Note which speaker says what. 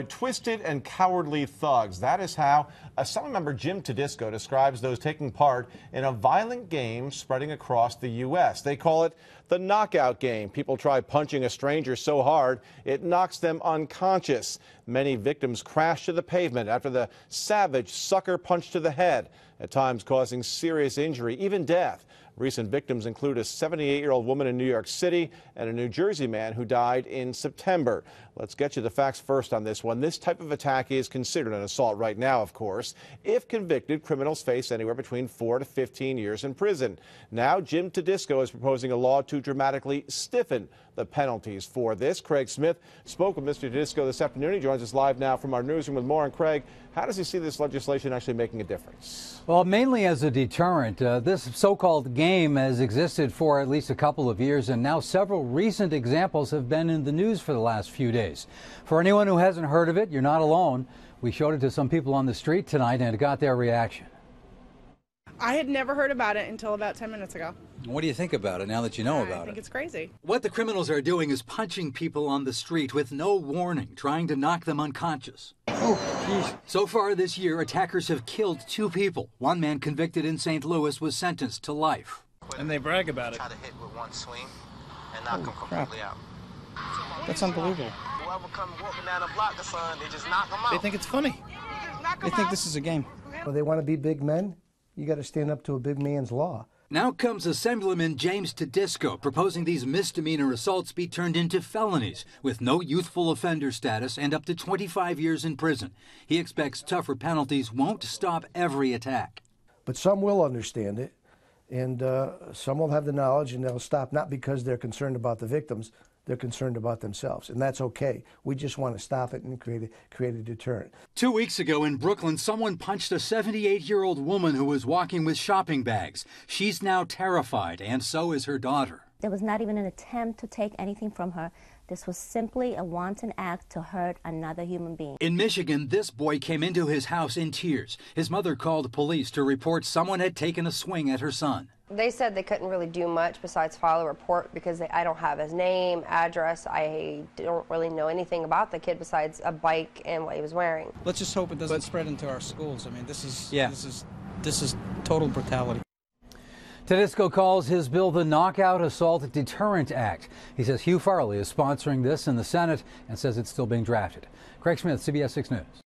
Speaker 1: Twisted and cowardly thugs. That is how Assemblyman Jim Tedisco describes those taking part in a violent game spreading across the U.S. They call it the knockout game. People try punching a stranger so hard it knocks them unconscious. Many victims crash to the pavement after the savage sucker punch to the head, at times causing serious injury, even death. Recent victims include a 78-year-old woman in New York City and a New Jersey man who died in September. Let's get you the facts first on this one. This type of attack is considered an assault right now, of course. If convicted, criminals face anywhere between 4 to 15 years in prison. Now, Jim Tedisco is proposing a law to dramatically stiffen the penalties for this. Craig Smith spoke with Mr. Tedisco this afternoon. He joins us live now from our newsroom with more. And Craig, how does he see this legislation actually making a difference?
Speaker 2: Well, mainly as a deterrent. This so-called game has existed for at least a couple of years, and now several recent examples have been in the news for the last few days. For anyone who hasn't heard of it, you're not alone. We showed it to some people on the street tonight and got their reaction.
Speaker 3: I had never heard about it until about 10 minutes ago.
Speaker 2: What do you think about it now that you know about it?
Speaker 3: I think it's crazy.
Speaker 2: What the criminals are doing is punching people on the street with no warning, trying to knock them unconscious. Oh, geez. So far this year, attackers have killed 2 people. One man convicted in St. Louis was sentenced to life.
Speaker 4: And they brag about it.
Speaker 5: Try to hit with one swing and knock them completely out.
Speaker 4: That's unbelievable.
Speaker 5: Whoever comes walking down the block or something, they just knock them out.
Speaker 4: They think it's funny. They think this is a game.
Speaker 6: Well, they want to be big men. You got to stand up to a big man's law.
Speaker 2: Now comes Assemblyman James Tedisco proposing these misdemeanor assaults be turned into felonies with no youthful offender status and up to 25 years in prison. He expects tougher penalties won't stop every attack.
Speaker 6: But some will understand it, and some will have the knowledge, and they'll stop, not because they're concerned about the victims, they're concerned about themselves, and that's okay. We just want to stop it and create a deterrent.
Speaker 2: 2 weeks ago in Brooklyn, someone punched a 78-year-old woman who was walking with shopping bags. She's now terrified, and so is her daughter.
Speaker 7: There was not even an attempt to take anything from her. This was simply a wanton act to hurt another human being.
Speaker 2: In Michigan, this boy came into his house in tears. His mother called police to report someone had taken a swing at her son.
Speaker 8: They said they couldn't really do much besides file a report because I don't have his name, address. I don't really know anything about the kid besides a bike and what he was wearing.
Speaker 4: Let's just hope it doesn't spread into our schools. I mean, this is total brutality.
Speaker 2: Tedisco calls his bill the Knockout Assault Deterrent Act. He says Hugh Farley is sponsoring this in the Senate and says it's still being drafted. Craig Smith, CBS 6 News.